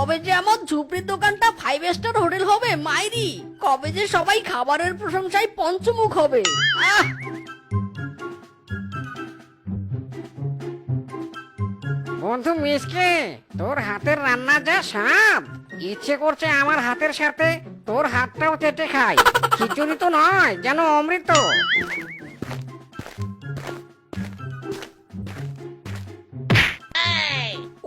কবে যে আমার ঝুপড়ির দোকানটা 5 স্টার হোটেল হবে মাইরি, কবে যে সবাই খাবারের প্রশংসায় পঞ্চমুখ হবে। আহ বন্ধু মিসকে, তোর হাতের রান্না যা স্বাদ, ইচ্ছে করছে আমার হাতের সাথে তোর হাতটাও চেটে খাই। খিচুড়ি তো নয়, যেন অমৃত।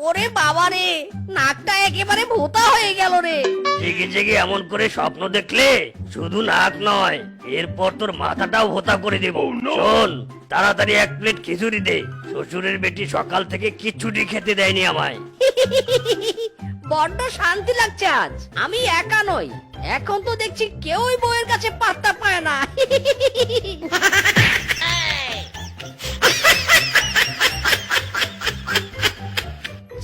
ওরে বাবা রে, নাকটা একেবারে ভোঁতা হয়ে গেল রে। জেগে জেগে এমন করে স্বপ্ন দেখলে শুধু নাক নয়, এরপর তোর মাথাটাও ভোতা করে দেব। শোন, তাড়াতাড়ি 1 প্লেট খিচুড়ি দে। শ্বশুরের বেটি সকাল থেকে কিচ্ছুটি খেতে দেয়নি আমায়। বড্ড শান্তি লাগছে আজ। আমি একা নই, এখন তো দেখছি কেউই বউয়ের কাছে পাত্তা পায় না।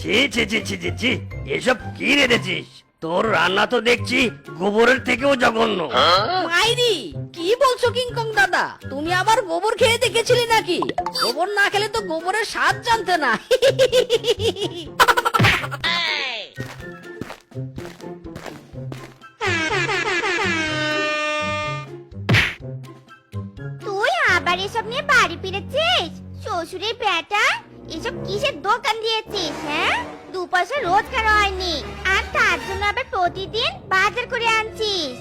ছি ছি ছি ছি ছি ছি, এসব কি রেঁধেছিস? তোর রান্না তো দেখছি গোবরের থেকেও জঘন্য। মাইরি, কি বলছো কিংকং দাদা? তুমি আবার গোবর খেয়ে দেখেছিলে নাকি? গোবর না খেলে তো গোবরের স্বাদ জানতে না। তুই আবার এসব নিয়ে বাড়ি ফিরেছিস? শ্বশুরের বেটা, এসব কিসের দোকান দিয়েছিস? হ্যাঁ, 2 পয়সা রোজগার হয়নি, আর তার জন্য আবার প্রতিদিন বাজার করে আনছিস।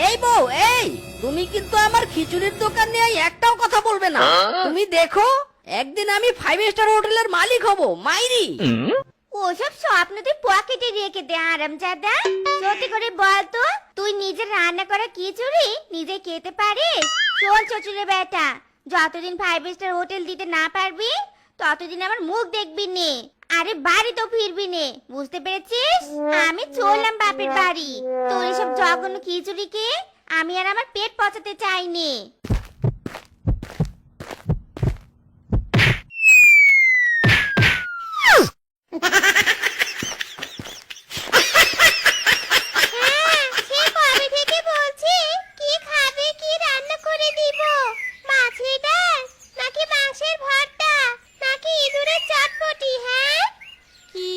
এই বউ, এই তুমি কিন্তু আমার খিচুড়ির দোকান নিয়ে একটাও কথা বলবে না। তুমি দেখো, একদিন আমি 5 স্টার হোটেলের মালিক হব মাইরি। ওসব স্বপ্ন তুই পকেটে রেখে দে আরামজাদা। সত্যি করে বল তো, তুই নিজের রান্না করা খিচুড়ি নিজে খেতে পারিস? শোন শ্বশুরের বেটা, যতদিন 5 স্টার হোটেল দিতে না পারবি ততদিন আমার মুখ দেখবি নে, আরে বাড়ি তো ফিরবি নে, বুঝতে পেরেছিস? আমি চললাম বাপের বাড়ি। তোর এসব জঘন্য খিচুড়িকে আমি আর আমার পেট পচাতে চাইনি। হ্যাঁ, সে কবে থেকে বলছি কি খাবে, কি রান্না করে দিব? মাছের ডাল নাকি মাংসের ভর্তা নাকি ইঁদুরের চটপটি? হ্যাঁ, কি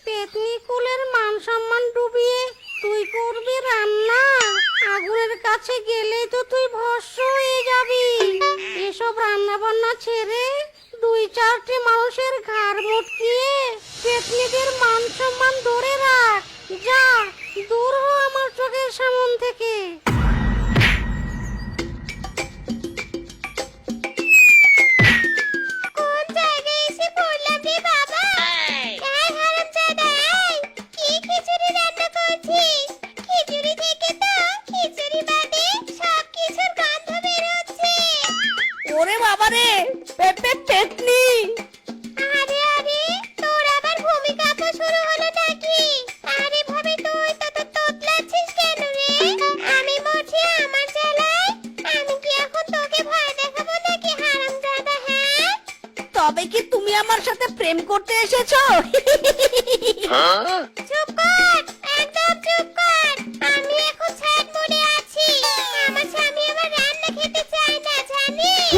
পেতনি কুলের মান সম্মান ডুবিয়ে তুই করবি রান্না? আগুনের কাছে গেলেই তো তুই ভস্ম হয়ে যাবি। এসব রান্না বান্না ছেড়ে 2-4টি মানুষের ঘাড় মটকিয়ে পেতনিদের মান সম্মান ধরে রাখ। যা, দূর হ আমার চোখের সামন থেকে। কোন জায়গায় এসে পড়লাম রে বাবা? এই হারামজাদা, এই কি খিচুড়ি রান্না করছিস? খিচুড়ি থেকে তো খিচুড়ি বাদে সব কিছুর গন্ধ বের হচ্ছে। ওরে বাবা রে, পেতনি। আরে আরে, তোর আবার ভূমিকম্প শুরু হলো নাকি? আরে ভাবে তুই তো তোতলাচ্ছিস কেন রে? আমি মরছি আমার জ্বালায়, আমি কি এখন তোকে ভয় দেখাবো নাকি হারামজাদা? হ্যাঁ, তবে কি তুমি আমার সাথে প্রেম করতে এসেছো? চুপ কর, একদম চুপ কর। আমি এখন ছাদ মোড়ে আছি, আমার স্বামী আমার রান্না খেতে চায় না, জানিস?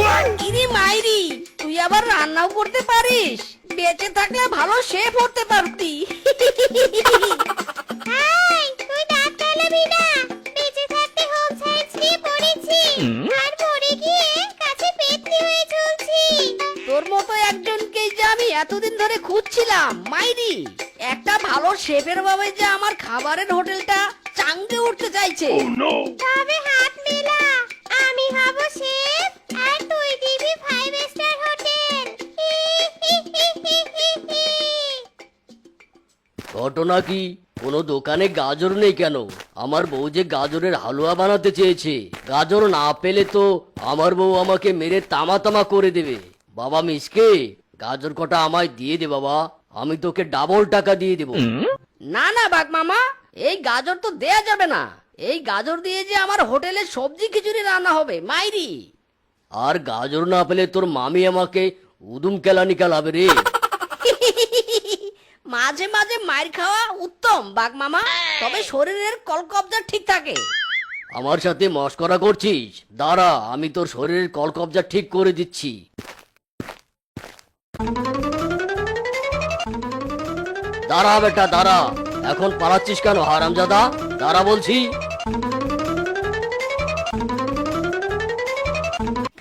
ইনি মাইরি, তুই আবার রান্নাও করতে পারিস? বেঁচে থাকলে ভালো শেফ হতে পারতি। হাই, তুই দাঁত চালাবি না। বেঁচে থাকতে হোম সায়েন্স নিয়ে পড়েছি, আর পড়ে গিয়ে কাছে পেতনি হয়ে চলছি। তোর মতো একজনকেই যে আমি এতদিন ধরে খুঁজছিলাম মাইরি। একটা ভালো শেফের ভাবে যে আমার খাবারের হোটেলটা চাঙ্গে উঠতে চাইছে। তবে হাত মেলা, আমি হব শেফ আর তুই দিবি 5 স্টার হোটেল। ঘটনা কি? কোনো দোকানে গাজর নেই কেন? আমার বউ যে গাজরের হালুয়া বানাতে চেয়েছে। গাজর না পেলে তো আমার বউ আমাকে মেরে তামা তামা করে দেবে। বাবা মিসকে, গাজর কটা আমায় দিয়ে দে বাবা, আমি তোকে ডাবল টাকা দিয়ে দেবো। না না বাঘ মামা, এই গাজর তো দেয়া যাবে না। এই গাজর দিয়ে যে আমার হোটেলে সবজি খিচুড়ি রান্না হবে মাইরি। আর গাজর না পেলে তোর মামি আমাকে উদুম কেলানি কালাবে রে। মাঝে মাঝে মাইর খাওয়া উত্তম বাঘ মামা, তবে শরীরের কলকবজা ঠিক থাকে। আমার সাথে মস্করা করছিস? দাঁড়া, আমি তোর শরীরের কলকবজা ঠিক করে দিচ্ছি। দাঁড়া বেটা দাঁড়া, এখন পালাচ্ছিস কেন হারামজাদা? দাঁড়া বলছি।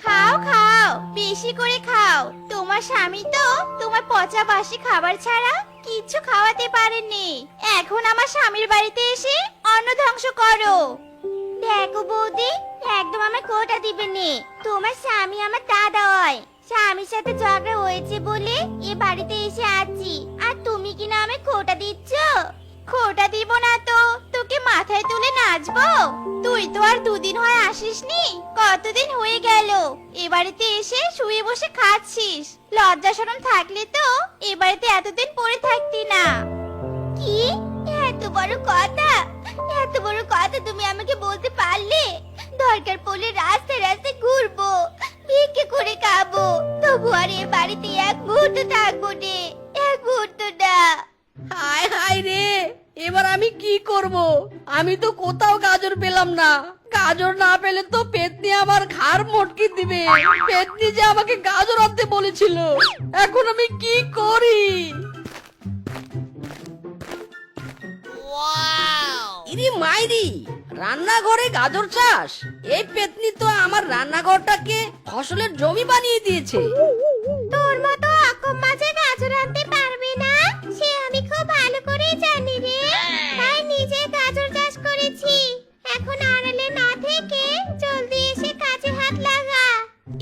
খাও খাও, বেশি করে খাও। তোমার স্বামী তো তোমার পচা বাসি খাবার ছাড়া কিছু খাওয়াতে পারেননি। এখন আমার স্বামীর বাড়িতে এসে অন্ন ধ্বংস করো। দেখো বৌদি, একদম আমার কোটা দিবে নে। তোমার স্বামী আমার দাদা হয়। স্বামীর সাথে ঝগড়া হয়েছে বলে এ বাড়িতে এসে আছি, আর তুমি কিনা আমি খোটা দিচ্ছ? খোটা দিব না তো তোকে মাথায় তুলে নাচবো? তুই তো আর দুদিন হয় আসিসনি, কতদিন হয়ে গেল এ বাড়িতে এসে শুয়ে বসে খাচ্ছিস। লজ্জা শরম থাকলে তো এ বাড়িতে এতদিন পড়ে থাকতি না। কি এত বড় কথা, এত বড় কথা তুমি আমাকে বলতে পারলে? দরকার পড়লে রাস্তায় রাস্তায় ঘুরবো, ভিক্ষে করে খাবো, তবু আর এ বাড়িতে এক মুহূর্ত থাকবো নে, এক মুহূর্ত না। হায় হায় রে, এবার আমি কি করব? আমি তো কোথাও গাজর পেলাম না। গাজর না পেলে তো পেতনি আমার ঘাড় মটকে দিবে। পেতনি যে আমাকে গাজর আনতে বলেছিল, এখন আমি কি করি? ইরি মাইরি, রান্নাঘরে গাজর চাষ! এই পেতনি তো আমার রান্নাঘরটাকে ফসলের জমি বানিয়ে দিয়েছে। তোর মতো অকম মাঝে গাজর আনতে পারবে না, সে আমি খুব ভালো করে জানি রে। তাই নিজে গাজর চাষ করেছি। এখন আড়ালে না থেকে জলদি এসে কাজে হাত লাগা।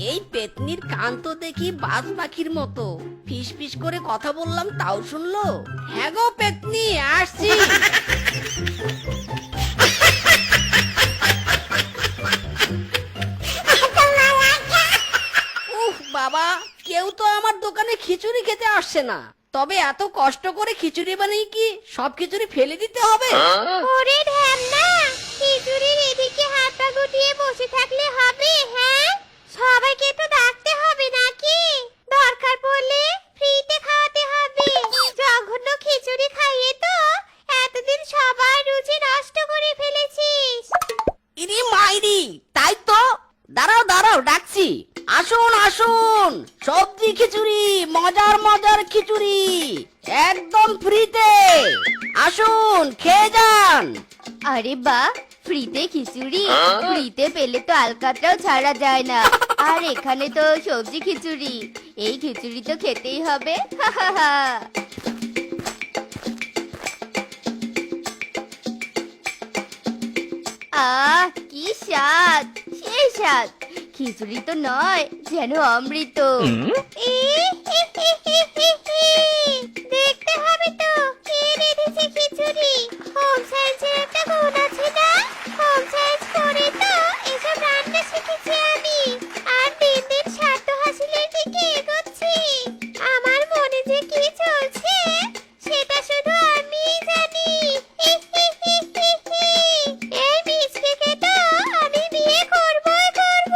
এই পেতনির কান তো দেখি বাজ পাখির মতো, ফিস ফিস করে কথা বললাম তাও শুনলো। হ্যাঁ গো পেতনি, আসছি। উফ বাবা, কেউ তো আমার দোকানে খিচুড়ি খেতে আসছে না। তবে এত কষ্ট করে খিচুড়ি বানিয়ে কি সব খিচুড়ি ফেলে দিতে হবে? ওরে ঢ্যামনা, খিচুড়ির এদিকে হাত পা গুটিয়ে বসে থাকলে হবে? হ্যাঁ, সবাইকে তো ডাকতে হবে নাকি? দরকার পড়লে ফ্রিতে খাওয়াতে হবে। জঘন্য খিচুড়ি খাইয়ে তো এতদিন সবার রুচি নষ্ট করে ফেলেছিস। ইরি মাইরি, তাই তো। দাঁড়াও দাঁড়াও, ডাকছি। আসুন আসুন, সবজি খিচুড়ি, মজার মজার খিচুড়ি, একদম ফ্রিতে। আসুন খেয়ে যান। আরে বাহ, ফ্রিতে খিচুড়ি! ফ্রিতে পেলে তো আলকাতরাও ছাড়া যায় না। আর এখানে তো সবজি খিচুড়ি, এই খিচুড়ি তো খেতেই হবে। আহ, কি স্বাদ, সেই স্বাদ! খিচুড়ি তো নয়, যেন অমৃত। দেখতে হবে তো কে রেঁধেছে খিচুড়ি। হোম সায়েন্সের একটা গুণ আছে না, হোম সায়েন্স করে তো এসব রান্না শিখেছি আমি। আর দিন দিন স্বার্থ হাসিলের দিকে এগোচ্ছি। আমার মনে যে কি চলছে সেটা শুধু আমিই জানি। এই মিষ্টিকে তো আমি বিয়ে করবই করব।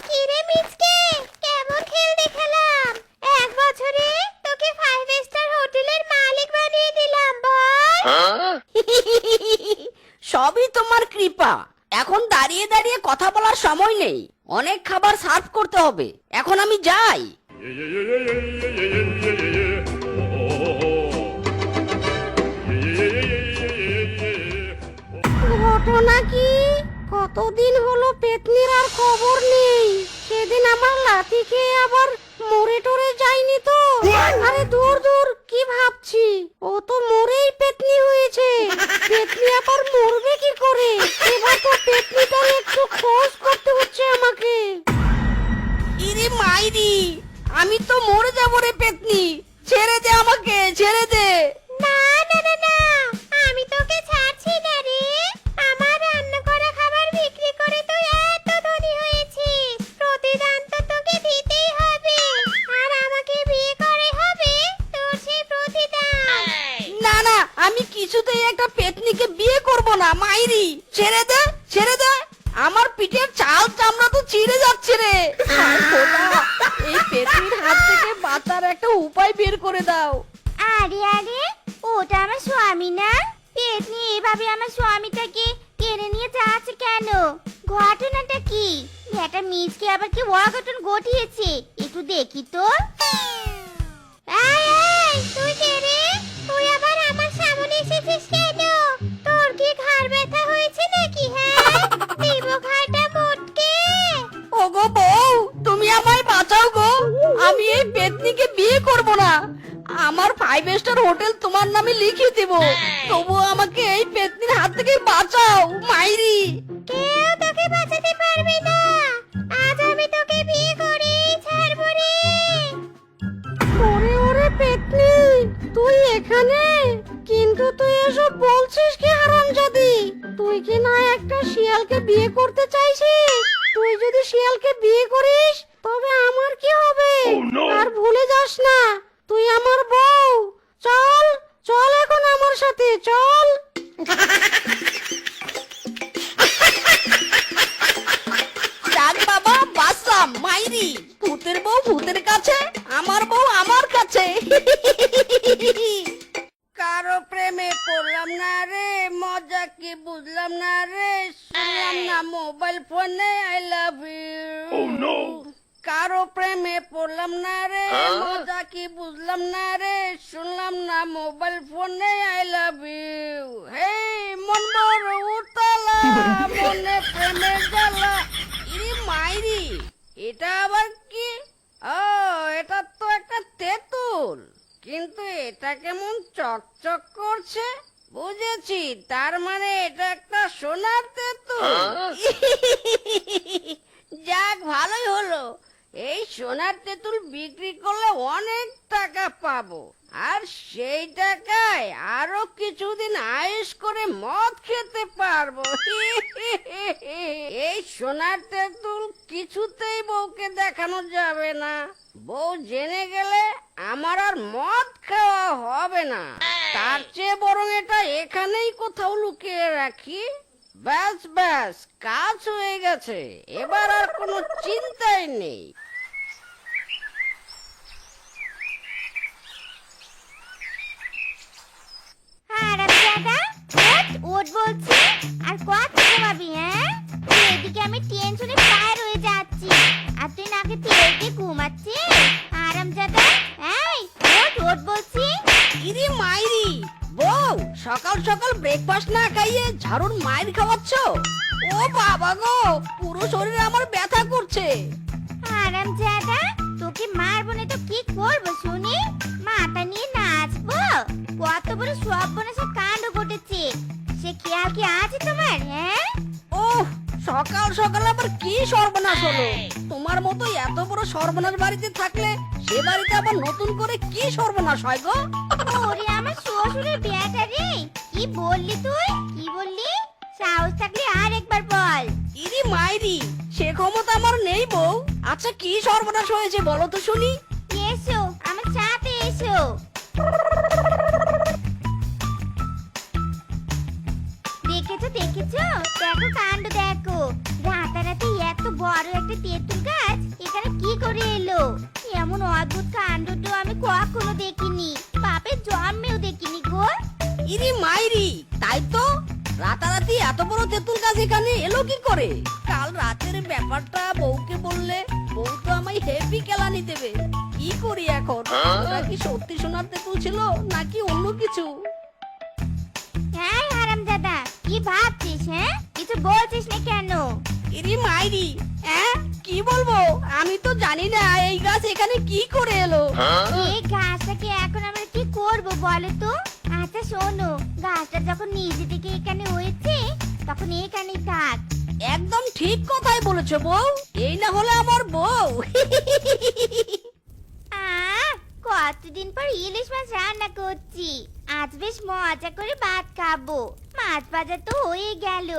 কিরে মিচকে, কেমন খেল দেখালাম? এক বছরে তোকে 5 স্টার হোটেলের মালিক বানিয়ে দিলাম, বল। সবই তোমার কৃপা। এখন দাঁড়িয়ে দাঁড়িয়ে কথা বলার সময় নেই, অনেক খাবার সার্ভ করতে হবে। এখন আমি যাই। ঘটনা কি? কতদিন হলো পেতনির আর খবর নেই। সেদিন আমার লাথি খেয়ে আবার মরে টরে যায়নি তো? আরে দূর দূর, কি ভাবছি, ও তো মরেই পেতনি হয়েছে। পেতনি আবার মরবে কি করে? এবার তো পেতনিটার একটু খোঁজ করতে হচ্ছে আমাকে। ইরে মাইরি, আমি তো মরে যাবো রে পেতনি। ছেড়ে দে আমাকে, ছেড়ে দে। না না না না, আমি তোকে ছাড়ছি না রে। আমার রান্না করা খাবার বিক্রি করে তুই এত ধনী হয়েছিস, প্রতিদান তো তোকে দিতেই হবে। আর আমাকে বিয়ে করে হবে তোর সেই প্রতিদান। না না, আমি কিছুতেই একটা পেতনিকে বিয়ে করব না। মাইরি, ছেড়ে দে, ছেড়ে দে। আমার পিঠের চাল চামড়া তো ছিঁড়ে যাচ্ছে রে। হায় খোদা, এই পেতনির হাত থেকে বাঁচার একটা উপায় বের করে দাও। আরে আরে, ওটা আমার স্বামী না? পেতনি এভাবে আমার স্বামীটাকে কেড়ে নিয়ে যাচ্ছে কেন? ঘটনাটা কি? ব্যাটা মিজকে আবার কি অঘটন ঘটিয়েছে? একটু দেখি তো। এই এই, তুই কে রে? তুই আবার আমার সামনে এসেছিস কেন? তোর কি ঘাড় ব্যথা হয়েছে নাকি? হ্যাঁ, দেব ঘাড়টা মোটকে। ওগো বউ, তুমি আমায় বাঁচাও গো। আমি এই পেতনিকে বিয়ে করব না। আমার 5 স্টার হোটেল তোমার নামে লিখে দেব। তবু আমাকে এই পেতনির হাত থেকে বাঁচাও মাইরি। কেউ তোকে বাঁচাতে পারবে না। আজ আমি তোকে বিয়ে করে ছাড়বো রে। ওরে ওরে পেতনি, তুই এখানে? কিন্তু তুই এসব বলছিস কি হারামজাদি? তুই কি না একটা শিয়ালকে বিয়ে করতে চাইছিস? তুই যদি শিয়ালকে বিয়ে করিস তবে আমার কি হবে? আর ভুলে যাস না তুই আমার বউ। চল চল এখন আমার সাথে চল। যাক বাবা, বাঁচলাম মাইরি। ভূতের বউ ভূতের কাছে, আমার বউ আমার কাছে। কারো প্রেমে পড়লাম না রে, মজা কি বুঝলাম না রে, শুনলাম না মোবাইল ফোনে আই লাভ ইউ। কারো প্রেমে পড়লাম না রে, মজা কি বুঝলাম না রে, শুনলাম না মোবাইল ফোনে আই লাভ ইউ। হে মন বড় উতলা, মনে প্রেমের জ্বালা। ইরে মাইরি, এটা আবার কি? ও, এটা তো একটা তেঁতুল, কিন্তু এটা কেমন চকচক করছে। বুঝেছি, তার মানে এটা একটা সোনার তেঁতুল। যাক, ভালোই হলো। এই সোনার তেঁতুল বিক্রি করলে অনেক টাকা পাবো, আর সেই টাকায় আরো কিছুদিন আয়েশ করে মদ খেতে পারবো। এই সোনার তেঁতুল কিছুতেই বউকে দেখানো যাবে না। বউ জেনে গেলে আমার আর মদ খাওয়া হবে না। তার চেয়ে বরং এটা এখানেই কোথাও লুকিয়ে রাখি। ব্যাস ব্যাস, কাজ হয়ে গেছে। এবার আর কোনো চিন্তাই নেই। হারামজাদা, ওঠ ওঠ বলছি। আর কত ঘুমাবি? হ্যাঁ, এদিকে আমি টেনশনে পার হয়ে যাচ্ছি, আর তুই নাকি তেল দিয়ে ঘুমাচ্ছিস। হারামজাদা, এই ওঠ ওঠ বলছি। ইরি মাইরি, বউ সকাল সকাল ব্রেকফাস্ট না খাইয়ে ঝাড়ুর মাইর খাওয়াচ্ছ? ও বাবা গো, পুরো শরীরে আমার ব্যথা করছে। হারামজাদা, তোকে মারবো না তো কি করবো শুনি? মাথা নিয়ে নাচবো? কত বড় সর্বনাশা কাণ্ড ঘটেছে, সে খেয়াল কি আছে তোমার? হ্যাঁ, ওহ, সকাল সকাল আবার কি সর্বনাশ হলো? তোমার মতো এত বড় সর্বনাশ বাড়িতে থাকলে সে বাড়িতে আবার নতুন করে কি সর্বনাশ হয় গো? ওরে আমার শ্বশুরের বেটা রে, কি বললি তুই? কি বললি? সাহস থাকলে আর একবার বল। ইরি মাইরি, সে ক্ষমতা আমার নেই বউ। আচ্ছা, কি সর্বনাশ হয়েছে বলো তো শুনি। এসো আমার সাথে এসো। দেখেছো দেখেছো, দেখো কাণ্ড দেখো। রাতারাতি এত বড় একটা তেঁতুল গাছ এখানে কি করে এলো? এমন অদ্ভুত কাণ্ড তো আমি কখনো দেখিনি, বাপের জন্মেও দেখিনি গো। ইরি মাইরি, তাই তো, রাতারাতি এত বড় তেঁতুল গাছ এখানে এলো কি করে? কাল রাতের ব্যাপারটা বউকে বললে বউ তো আমায় হেভি কেলানি দেবে। কি করি এখন? ওটা কি সত্যি সোনার তেঁতুল ছিল নাকি অন্য কিছু? হ্যাঁ হারামজাদা, কি ভাবছিস? হ্যাঁ, কিছু বলছিস না কেন? ইরি মাইরি, হ্যাঁ কি বলবো? আমি তো জানি না এই গাছ এখানে কি করে এলো। এই গাছটাকে এখন আমরা কি করব বলো তো? আচ্ছা শোনো, গাছটা যখন নিজে থেকে এখানে হয়েছে তখন এখানেই থাক। একদম ঠিক কথাই বলেছো বউ, এই না হলে আমার বউ। কতদিন পর ইলিশ মাছ রান্না করছি, আজ বেশ মজা করে ভাত খাবো। মাছ ভাজা তো হয়ে গেল,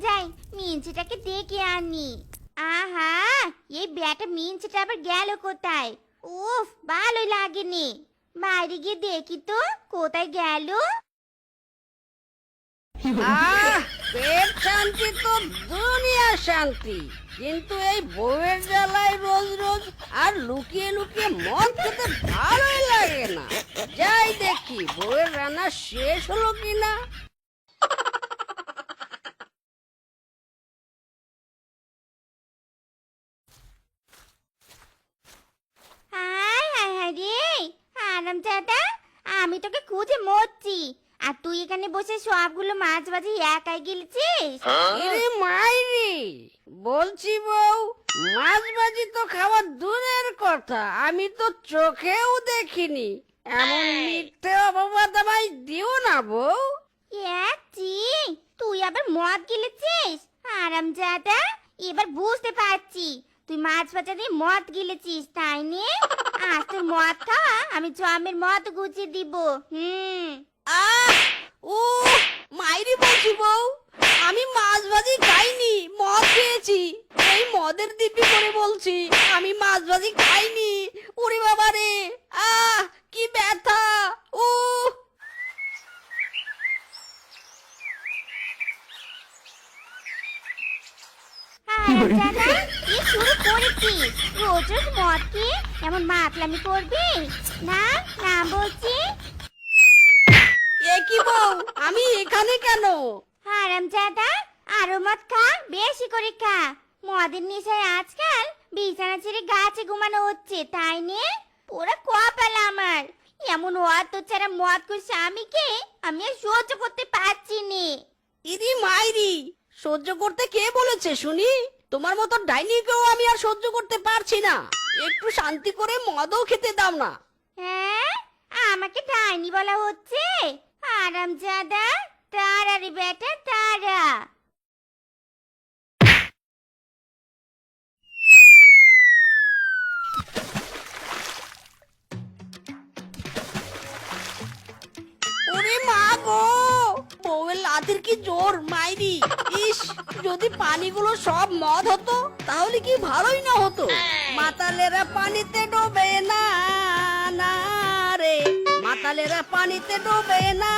যাই মিঞ্চিটাকে ডেকে আনি। আহা, এই ব্যাটা মিঞ্চিটা আবার গেল কোথায়? উফ, ভালোই লাগেনি। বাইরে গিয়ে দেখি তো কোথায় গেল। পেট শান্তি তো দুনিয়া শান্তি, কিন্তু এই বউয়ের জ্বালায় রোজ রোজ আর লুকিয়ে লুকিয়ে মদ খেতে ভালোই লাগে না। যাই দেখি বউয়ের রান্না শেষ হলো কিনা। হারামজাদা, আমি তোকে খুঁজে মরছি, আর তুই এখানে বসে সবগুলো মাছ ভাজি একাই গিলছিস। আরে মাইরি, বলছি বউ, মাছ ভাজি তো খাওয়া দূরের কথা, আমি তো চোখেও দেখিনি। এমন মিথ্যে অপবাদ আমায় দিও না বউ। ইয়াচ্ছি, তুই আবার মদ গিলেছিস হারামজাদা। এবার বুঝতে পারছি তুই মাছ ভাজা দিয়ে মদ গিলেছিস, তাই নে? আজ তোর মদ খাওয়া আমি জমের মদ গুছিয়ে দিব। আহ, ও মাইরি বলছি বউ, আমি মাছ ভাজি খাইনি, মদ খেয়েছি। এই মদের দিব্যি করে বলছি, আমি মাছ ভাজি খাইনি। ওরে বাবা রে, কি ব্যথা! ও হারামজাদা, কি শুরু করেছিস? রোজ রোজ মদ খেয়ে এমন মাতলামি করবি না? না বলছি। এ কি বউ, আমি এখানে কেন? হারামজাদা, আরো মদ খা, বেশি করে খা। মদের নেশায় আজকাল বিছানা ছেড়ে গাছে ঘুমানো হচ্ছে, তাই নে? পুরো কপাল আমার। এমন অত ছাড়া মদ করে স্বামীকে আমি আর সহ্য করতে পারছি নে। ইদি মাইরি, সহ্য করতে কে বলেছে শুনি? তোমার মতো ডাইনিকেও আমি আর সহ্য করতে পারছি না। একটু শান্তি করে মদও খেতে দাও না। হ্যাঁ, আমাকে ডাইনি বলা হচ্ছে? হারামজাদা, তারা রে বেটা তারা। ওরে মা গো, বউয়ের লাথির কি জোর মাইরি! ইস, যদি পানিগুলো সব মদ হতো তাহলে কি ভালোই না হতো। মাতালেরা পানিতে ডোবে না, না রে, মাতালেরা পানিতে ডোবে না।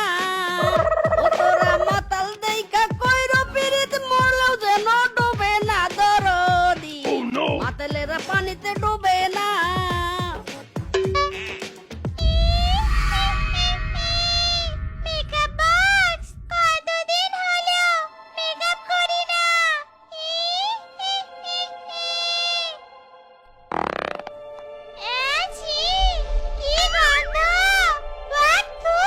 ও তোরা মাতাল দেইকা কইরো পিরিত, মরলেও যেন ডোবে না দরদি। মাতালেরা পানিতে ডোবে না। মেকআপ বক্স, কতদিন হলো মেকআপ করি না। আছি, কি গন্ধ! বাথু!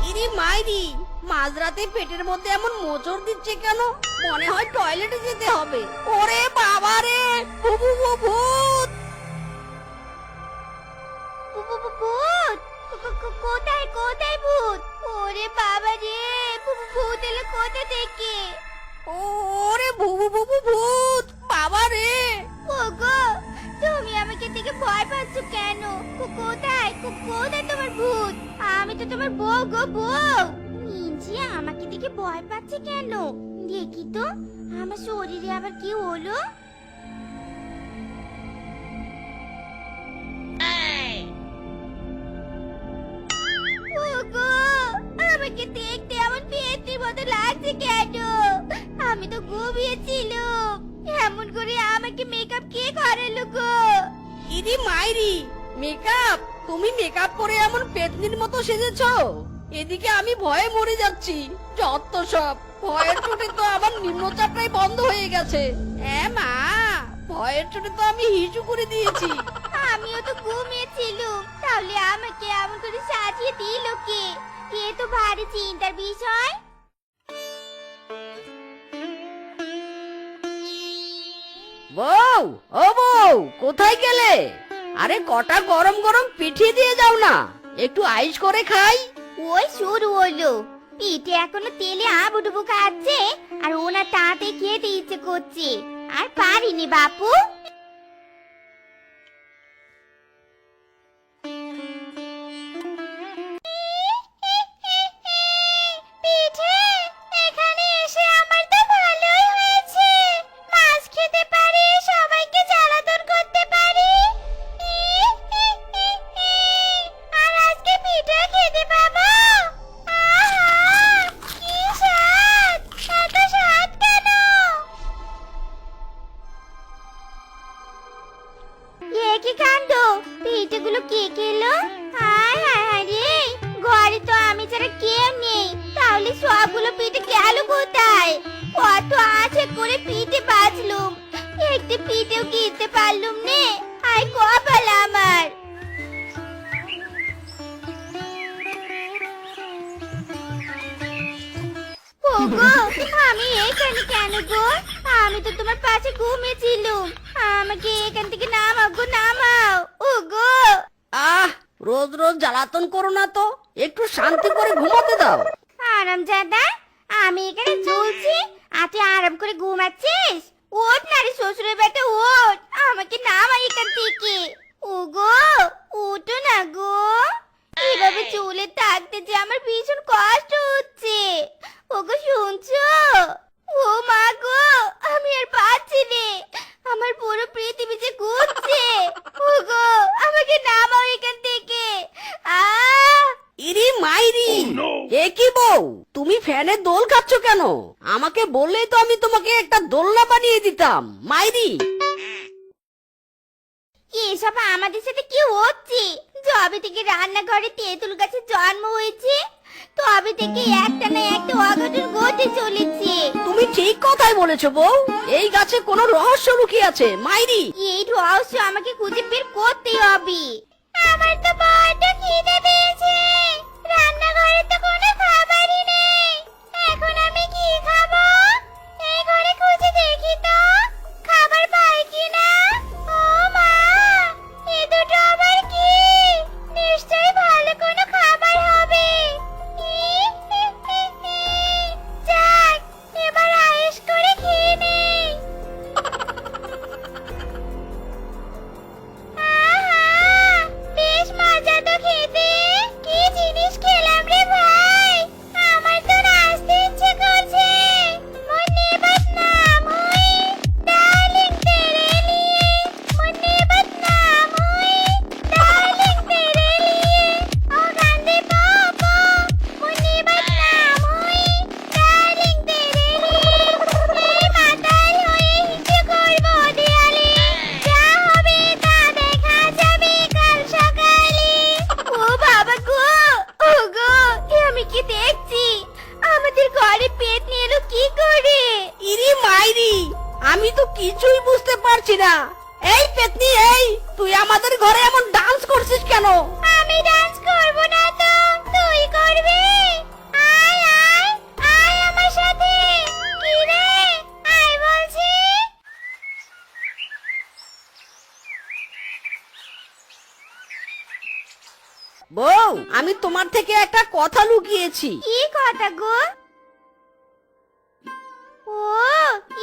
ইরি মাইরি, মাঝরাতে পেটের মধ্যে এমন মোচড় দিচ্ছে কেন? মনে হয় টয়লেটে যেতে হবে। ওরে বাবা রে, ভূত! ভূত! কোথায় কোথায় ভূত? ওরে বাবা রে, ভূত এলো কোথা থেকে? ওরে ভূত! বাবা রে! ওগো, তুমি আমাকে দেখে ভয় পাচ্ছ কেন? কোথায় কোথায় তোমার ভূত? আমি তো তোমার বউ গো, বউ। নিজে আমাকে দেখে ভয় পাচ্ছে কেন? দেখি তো আমার শরীরে আবার কি হলো। ওগো, আমাকে দেখতে এমন পেট্রির মতো লাগছে কেন? আমি তো ঘুমিয়েছিলাম। এমন করে আমাকে মেকআপ কে করালো গো? ইরি মাইরি, মেকআপ? তুমি মেকআপ করে এমন পেতনির মতো সেজেছো? এদিকে আমি ভয়ে মরে যাচ্ছি। যত সব, ভয়ের চোটে তো আমার নিম্নচাপটাই বন্ধ হয়ে গেছে। মা, ভয়ের চোটে তো আমি হিসু করে দিয়েছি। আমিও তো ঘুমিয়েছিলাম, তাহলে আমাকে এমন করে সাজিয়ে দিল কে? কে তো ভারী চিন্তার বিষয়। বউ, ও বউ, কোথায় গেলে? আরে কটা গরম গরম পিঠে দিয়ে যাও না, একটু আইস করে খাই। ওই শুরু হলো, পিঠে এখনো তেলে আবুডুবু খাচ্ছে, আর ওনার তাতে খেতে ইচ্ছে করছে। আর পারিনি বাপু। পিঠে, এখানে এসে আমার তো ভালোই হয়েছে। মাছ খেতে পারি, সবাইকে জ্বালাতন করতে পারি। আর আজকে পিঠে খেতে পাবো। আহা, কি স্বাদ! এত স্বাদ কেন? এ কি কাণ্ড! পিঠেগুলো কে খেলো? হায় হায় হায় রে, ঘরে তো আমি ছাড়া কেউ নেই। তাহলে সবগুলো পিঠে গেল কোথায়? কত আছে করে পিঠে আসলুম, একটু পিঠেও কিনতে পারলুম নে। আয় কপাল আমার। ওগো, আমি এখানে কেন গো? আমি তো তোমার পাশে ঘুমিয়েছিলুম। আমাকে এখান থেকে নামাও গো, নামাও। ওগো, আহ, রোজ রোজ জ্বালাতন করো না তো, একটু শান্তি করে ঘুমাতে দাও। আরামজাদা, আমি এখানে ঝুলছি আর তুই আরাম করে ঘুমাচ্ছিস? ওঠ না রে শ্বশুরের বেটা, ওঠ, আমাকে নামা এখান থেকে। ওগো, ওঠো না গো। এভাবে চুলে থাকতে যে আমার ভীষণ কষ্ট হচ্ছে। ওগো শুনছো? ও মা গো, আমি আর পাচ্ছি নে, আমার পুরো পৃথিবী যে ঘুরছে। ওগো, আমাকে নামাও এখান থেকে। আহ, ইরি মাইরি, এ কি বউ, তুমি ফ্যানের দোল খাচ্ছ কেন? আমাকে বললেই তো আমি তোমাকে একটা দোলনা বানিয়ে দিতাম। মাইরি, এসব আমাদের সাথে কি হচ্ছে? যবে থেকে রান্নাঘরে তেঁতুল গাছের জন্ম হয়েছে, তবে থেকে একটা না একটা অঘটন ঘটে চলেছে। তুমি ঠিক কথাই বলেছো বউ, এই গাছে কোনো রহস্য লুকিয়ে আছে। মাইরি, এই রহস্য আমাকে খুঁজে বের করতেই হবে। আমার তো বড্ড খিদে পেয়েছে, রান্নাঘরে তো কোনো খাবারই নেই। এখন আমি কি খাবো? এই ঘরে খুঁজে দেখি তো খাবার পাই কিনা। ও মা, এ দুটো আবার কি? নিশ্চয়ই ভালো কোনো খাবার হবে। যাক, এবার আয়েশ করে খেয়ে নেই। আহা, বেশ মজা তো খেতে। কি জিনিস খেলাম রে ভাই, আমার তো নাচতে ইচ্ছে করছে। মুন্নি বদনাম হুই, ডার্লিং তেরে লিয়ে। মুন্নি বদনাম হুই, ডার্লিং তেরে লিয়ে। ও গান্ধী পাপা, মুন্নি বদনাম হুই, ডার্লিং তেরে লিয়ে। এই মাতাল হয়ে হিংসে করবো দেয়ালে, যা হবে তা দেখা যাবে কাল সকালে। ও বাবা গো, ও গো, এ আমি কি দেখছি? আমাদের ঘরে পেট নিয়ে এলো কি করে? ইরি মাইরি, আমি তো কিছুই বুঝতে পারছি না। এই পেতনি, এই তুই আমাদের ঘরে এমন ডান্স করছিস কেন? আমি ডান্স করব না তো তুই করবি? আয় আয় আয় আমার সাথে। কি রে, আয় বলছি। বউ, আমি তোমার থেকে একটা কথা লুকিয়েছি। কি কথা গো? ও,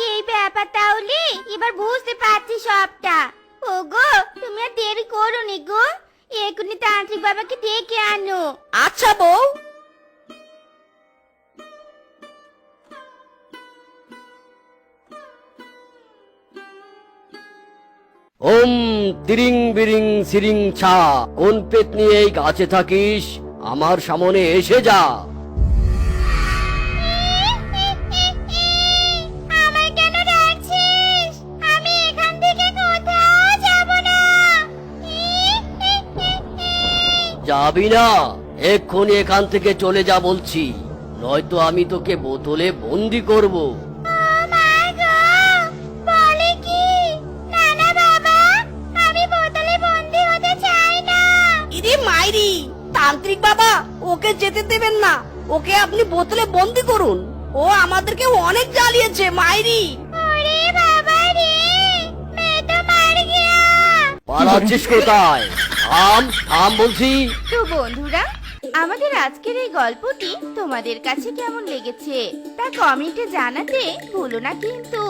এই ব্যাপার তাহলে এবার বুঝতে পারছি সবটা। ও গো, তুমি আর দেরি করো নি গো, এখনই তান্ত্রিক বাবাকে ডেকে আনো। আচ্ছা বউ। ওম তিরিং বিরিং সিরিং ছা, কোন পেতনি এই গাছে থাকিস? আমার সামনে এসে যা। আমায় কেন ডাকছিস? আমি এখান থেকে কোথাও যাব না। যাবি না? এক্ষুনি এখান থেকে চলে যা বলছি, নয়তো আমি তোকে বোতলে বন্দি করব। ও মা গো, বলে কি? না না বাবা, আমি বোতলে বন্দি হতে চাই না। ইরি মাইরি, তান্ত্রিক বাবা ওকে যেতে দেবেন না, ওকে আপনি বোতলে বন্দি করুন। ও আমাদেরকে অনেক জ্বালিয়েছে। মাইরি, ওরে বাবা রে, मैं तो मर गया। পালাচ্ছিস কোথায়? থাম থাম বলছি। তো বন্ধুরা, আমাদের আজকের এই গল্পটি তোমাদের কাছে কেমন লেগেছে তা কমেন্টে জানাতে ভুলো না কিন্তু।